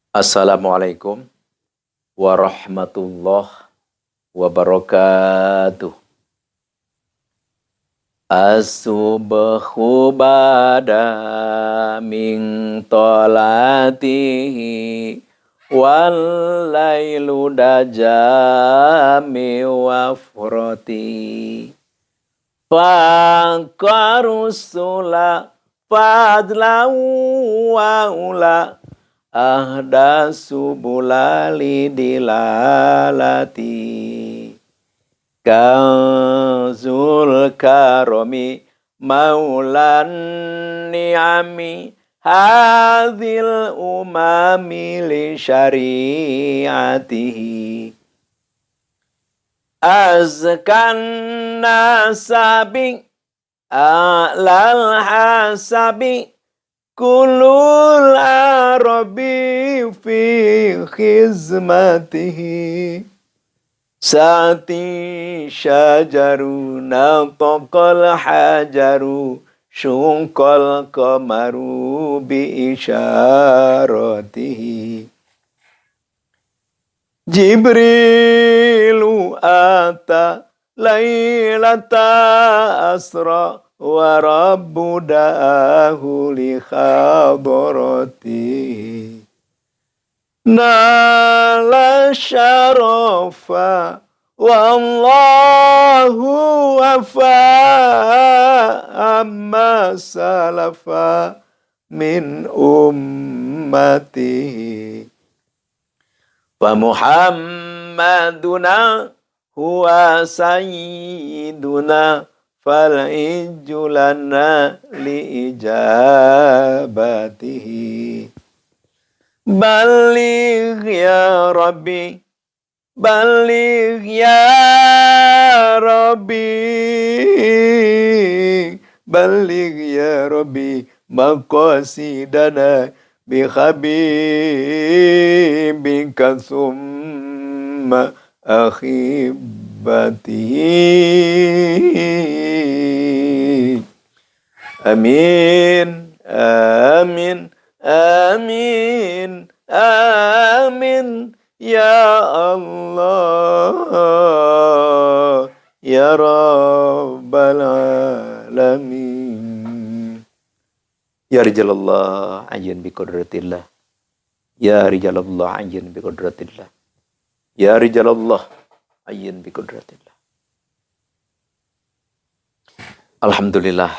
Assalamualaikum warahmatullahi wabarakatuh. As-subhu bada min tolatihi wal lailu dajami wafroti faqarusula fadlau wa ula ahda subulali dilalati kazul karomi maulan ni'ami hadhil umami li syariatihi azkan nasabi alal hasabi kulul arabi fi khizmatihi sati syajaru nataqal hajaru syungkal qamaru bi isyaratihi Jibrilu ata lailata asra wa rabbu da'ahu li khabarati nala syarafa wallahu wafa amma salafa min ummatihi wa muhammaduna huwa sayyiduna fal'ijulana liijabatihi baligh ya rabbi baligh ya rabbi baligh ya rabbi maqasidana bi habibika summa akhibatihi amin amin amin amin ya Allah ya rabbal alamin ya rijalallah ajin bi qudratillah ya rijalallah ajin bi qudratillah ya rijalallah ajin bi qudratillah. Alhamdulillah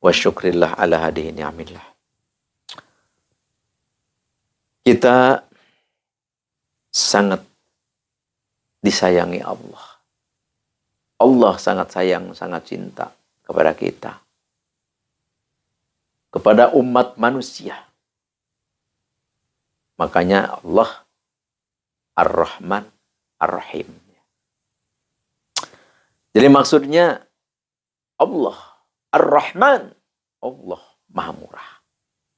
wa syukrillah ala hadihi ni'amillah. Kita sangat disayangi Allah. Allah sangat sayang, sangat cinta kepada kita. Kepada umat manusia. Makanya Allah Ar-Rahman Ar-Rahim. Jadi maksudnya Allah Ar-Rahman, Allah Maha Murah.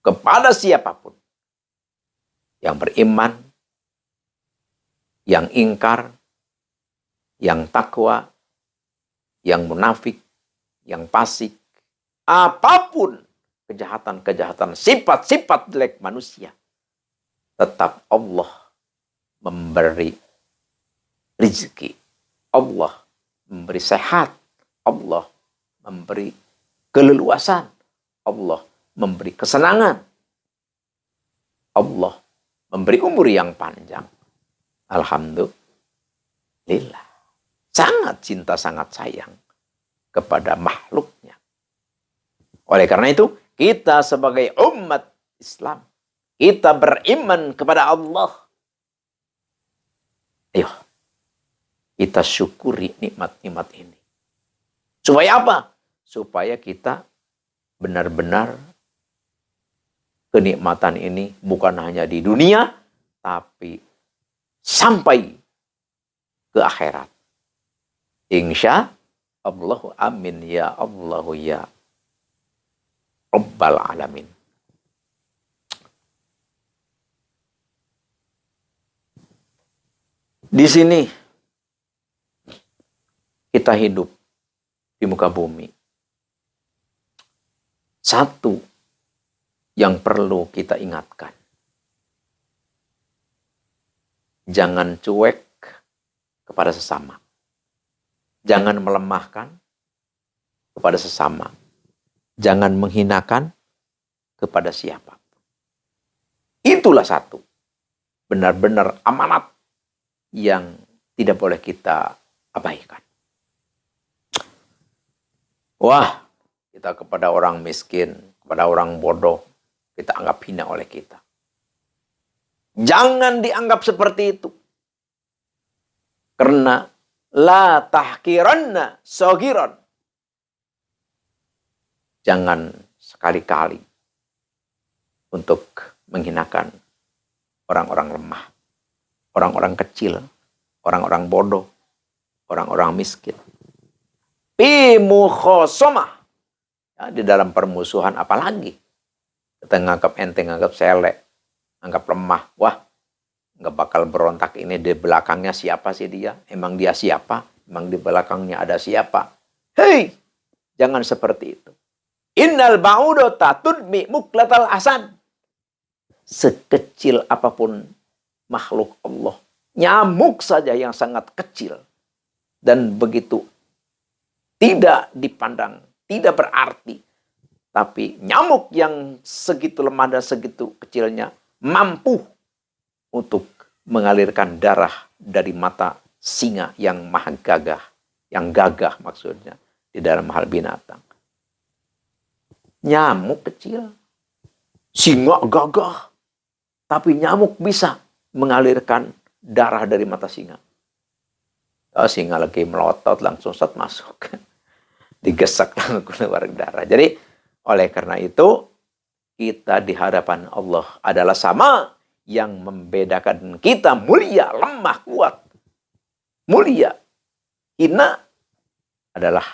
Kepada siapapun yang beriman, yang ingkar, yang takwa, yang munafik, yang fasik, apapun kejahatan-kejahatan, sifat-sifat jelek manusia, tetap Allah memberi rezeki, Allah memberi sehat, Allah memberi keleluasan, Allah memberi kesenangan, Allah memberi umur yang panjang. Alhamdulillah. Sangat cinta, sangat sayang kepada makhluknya. Oleh karena itu, kita sebagai umat Islam, kita beriman kepada Allah. Ayo, kita syukuri nikmat-nikmat ini. Supaya apa? Supaya kita benar-benar kenikmatan ini bukan hanya di dunia, tapi sampai ke akhirat. Insya Allah, amin ya Allah ya Rabbal alamin. Di sini kita hidup di muka bumi. Satu yang perlu kita ingatkan. Jangan cuek kepada sesama. Jangan melemahkan kepada sesama. Jangan menghinakan kepada siapa. Itulah satu benar-benar amanat yang tidak boleh kita abaikan. Wah, kita kepada orang miskin, kepada orang bodoh, kita anggap hina oleh kita. Jangan dianggap seperti itu. Karena la tahkiranna sagiran. Jangan sekali-kali untuk menghinakan orang-orang lemah, orang-orang kecil, orang-orang bodoh, orang-orang miskin. Fi mukhosomah. Ya, di dalam permusuhan apalagi. Kita nganggap enteng, nganggap selek, nganggap lemah. Wah, nggak bakal berontak ini di belakangnya siapa sih dia? Emang dia siapa? Emang di belakangnya ada siapa? Hei, jangan seperti itu. Innal ba'udota tudmi muklatal asad. Sekecil apapun makhluk Allah, nyamuk saja yang sangat kecil dan begitu tidak dipandang, tidak berarti, tapi nyamuk yang segitu lemah dan segitu kecilnya mampu untuk mengalirkan darah dari mata singa yang maha gagah, yang gagah maksudnya di dalam hal binatang. Nyamuk kecil, singa gagah, tapi nyamuk bisa mengalirkan darah dari mata singa. Oh, singa lagi melotot langsung set masuk. Digesak langsung keluar darah. Jadi oleh karena itu kita di hadapan Allah adalah sama. Yang membedakan kita mulia, lemah, kuat. Mulia, hina adalah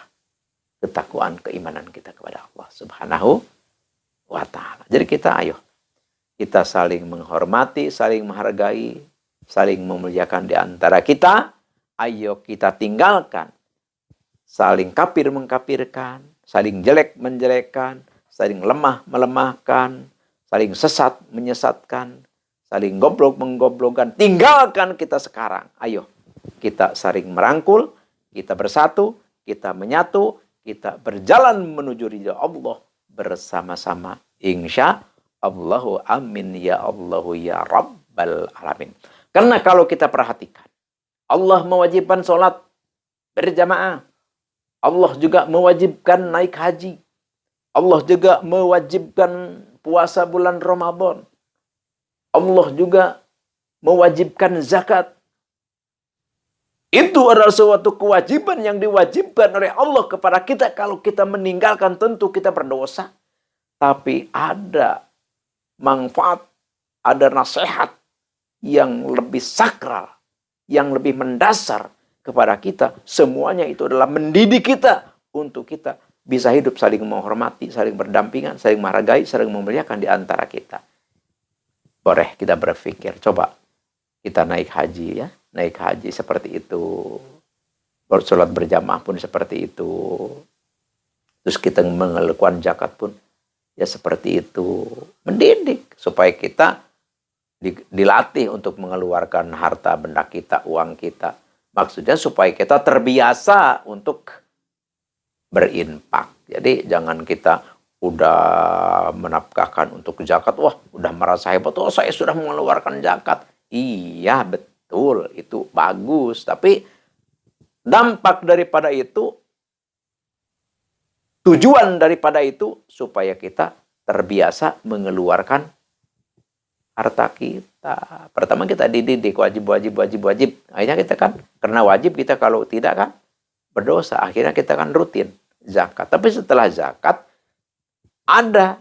ketakwaan, keimanan kita kepada Allah Subhanahu wa ta'ala. Jadi kita saling menghormati, saling menghargai, saling memuliakan di antara kita. Ayo kita tinggalkan saling kafir mengkafirkan, saling jelek menjelekkan, saling lemah melemahkan, saling sesat menyesatkan, saling goblok menggoblokkan. Tinggalkan kita sekarang. Ayo kita saling merangkul, kita bersatu, kita menyatu, kita berjalan menuju ridha Allah bersama-sama. Insya Allahu amin ya Allahu ya Rabbal alamin. Karena kalau kita perhatikan, Allah mewajibkan sholat berjamaah. Allah juga mewajibkan naik haji. Allah juga mewajibkan puasa bulan Ramadan. Allah juga mewajibkan zakat. Itu adalah suatu kewajiban yang diwajibkan oleh Allah kepada kita. Kalau kita meninggalkan tentu kita berdosa. Tapi ada manfaat, ada nasihat yang lebih sakral, yang lebih mendasar kepada kita. Semuanya itu adalah mendidik kita untuk kita bisa hidup saling menghormati, saling berdampingan, saling menghargai, saling memuliakan di antara kita. Boleh kita berpikir, coba kita naik haji ya. Naik haji seperti itu. Sholat berjamaah pun seperti itu. Terus kita mengeluarkan zakat pun ya seperti itu. Mendidik supaya kita dilatih untuk mengeluarkan harta benda kita, uang kita. Maksudnya supaya kita terbiasa untuk berinfak. Jadi jangan kita udah menafkahkan untuk zakat, wah udah merasa hebat, oh saya sudah mengeluarkan zakat. Iya betul, itu bagus. Tapi dampak daripada itu, tujuan daripada itu supaya kita terbiasa mengeluarkan harta kita. Pertama kita dididik wajib. Akhirnya kita kan, karena wajib kita kalau tidak kan berdosa. Akhirnya kita kan rutin zakat. Tapi setelah zakat, ada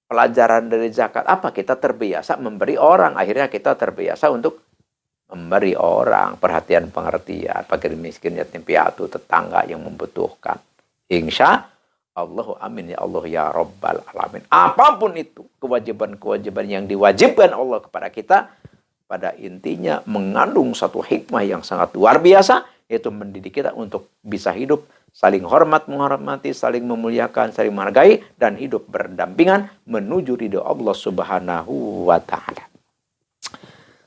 pelajaran dari zakat. Apa? Kita terbiasa memberi orang. Akhirnya kita terbiasa untuk memberi orang. Perhatian, pengertian. Fakir miskin, yatim piatu, tetangga yang membutuhkan. Insya Allahu amin ya Allah ya Rabbal alamin. Apapun itu kewajiban-kewajiban yang diwajibkan Allah kepada kita, pada intinya mengandung satu hikmah yang sangat luar biasa, yaitu mendidik kita untuk bisa hidup saling hormat menghormati, saling memuliakan, saling menghargai, dan hidup berdampingan menuju ridho Allah Subhanahu wa ta'ala.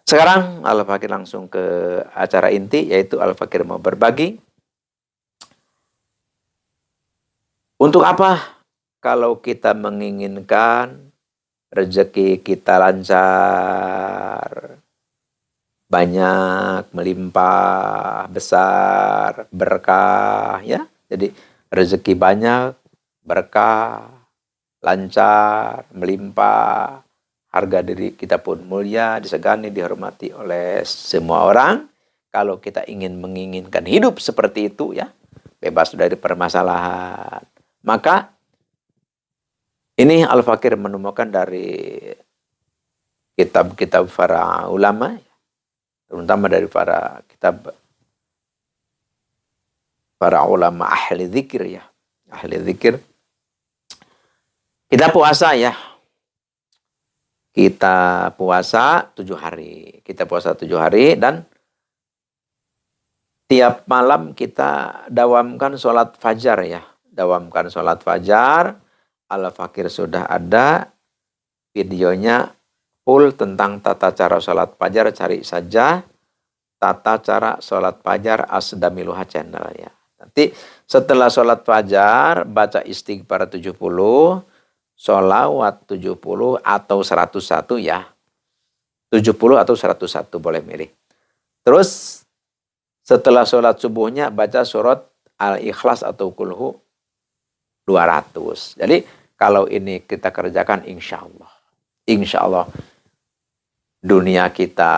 Sekarang Al-Fakir langsung ke acara inti, yaitu Al-Fakir mau berbagi. Untuk apa? Kalau kita menginginkan rezeki kita lancar, banyak, melimpah, besar, berkah, ya. Jadi rezeki banyak, berkah, lancar, melimpah, harga diri kita pun mulia, disegani, dihormati oleh semua orang. Kalau kita menginginkan hidup seperti itu, ya, bebas dari permasalahan, maka ini Al-Fakir menemukan dari kitab-kitab para ulama, terutama dari para kitab para ulama ahli zikir, ya, ahli zikir. Kita puasa, ya. Kita puasa 7 hari. Kita puasa 7 hari dan tiap malam kita dawamkan sholat fajar, ya. Dawamkan sholat fajar. Al-Fakir sudah ada videonya full tentang tata cara sholat fajar. Cari saja tata cara sholat fajar Asdamiluha channel, ya. Nanti setelah sholat fajar baca istighfar 70, sholawat 70 atau 101, ya. 70 atau 101 boleh milih. Terus setelah sholat subuhnya baca surat Al-Ikhlas atau Kulhu 200. Jadi kalau ini kita kerjakan, insya Allah dunia kita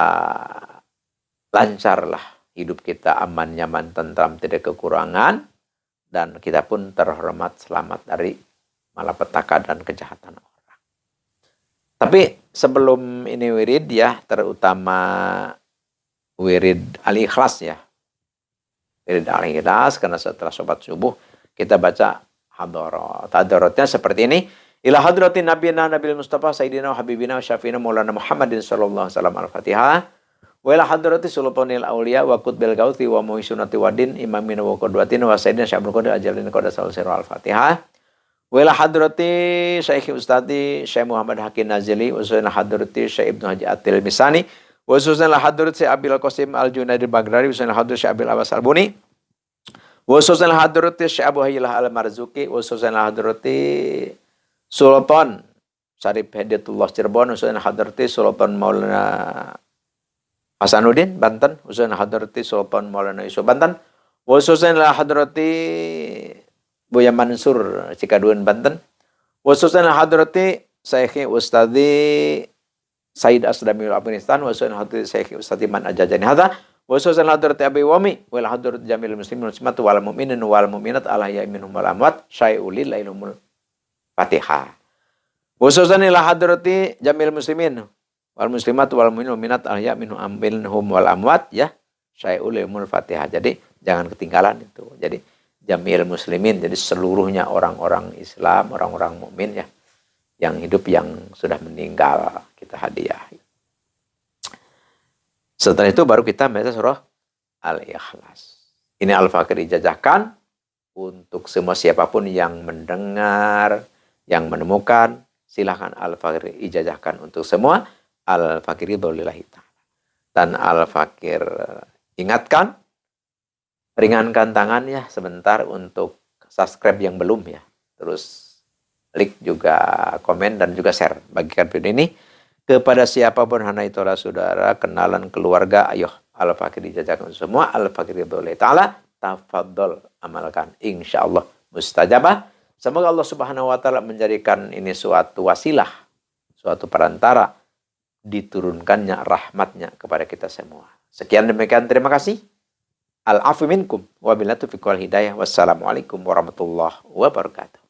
lancarlah, hidup kita aman, nyaman, tentram, tidak kekurangan, dan kita pun terhormat, selamat dari malapetaka dan kejahatan orang. Tapi sebelum ini wirid, ya, terutama wirid Al-Ikhlas, ya. Wirid Al-Ikhlas, karena setelah sholat subuh kita baca hadarat. Hadaratnya seperti ini. Ila hadratin nabiyina nabil mustafa sayyidina wa habibina wa syafiina maulana Muhammadin sallallahu alaihi wasallam al-Fatihah. Wa ila hadrati sultanil auliya wa qutbil gauthi wa muhisunati wadin imamina wa qudwatin wa sayyidina syabul qadir ajalin qadasal sirra al-Fatihah. Wa ila hadrati Syekh Ustadi Syekh Muhammad Hakim Nazili wa ila hadrati Syekh Ibnu Haji Atil Misani wa ila hadrati Abil Qasim Al-Junaidi Baghdadi wa ila hadrati Syekh Abil Abbas Albuni wa ila hadrati Syekh Abu Hayyilah Al-Marzuki wa ila hadrati Sultan Syarif Hidayatullah Cirebon wa ila hadrati Sultan Maulana Hasanuddin Banten wa ila hadrati Sultan Maulana Yusuf Banten wa ila hadrati Buya Mansur Cikaduan Banten wa ila hadrati Syekh Ustadi Said Asdamiul Afghanistan wa ila hadrati Syekh Ustadi Man Ajajani hadza wa ila hadrati Abi Wami wa ila hadrati Jamil Muslimin wal wal mu'minin wal mu'minat ala ya minhum wal amwat syai'ulil lailumul Fatihah. Wa ila hadrati Jamil Muslimin wal muslimat wal mu'minin wal mu'minat ala ya minhum wal amwat, ya, syai'ulil Fatihah. Jadi jangan ketinggalan itu. Jadi Jamil Muslimin, jadi seluruhnya orang-orang Islam, orang-orang mukmin, ya, yang hidup, yang sudah meninggal, kita hadiah. Setelah itu baru kita membaca surah Al-Ikhlas. Ini Al-Fakir ijazahkan untuk semua siapapun yang mendengar, yang menemukan, silahkan Al-Fakir ijazahkan untuk semua. Al-Fakir ridholillahi ta'ala. Dan Al-Fakir ingatkan, ringankan tangan, ya, sebentar untuk subscribe yang belum, ya. Terus like juga, komen, dan juga share. Bagikan video ini kepada siapapun, hana itulah saudara, kenalan, keluarga. Ayo, Al-Fakir dijajakan semua. Al-Fakir ridholillahi ta'ala. Tafadhol, amalkan. Insya Allah mustajabah. Semoga Allah Subhanahu wa ta'ala menjadikan ini suatu wasilah, suatu perantara diturunkannya rahmatnya kepada kita semua. Sekian demikian, terima kasih. Al-afu minkum wa billahi taufiq wal hidayah. Wassalamualaikum warahmatullahi wabarakatuh.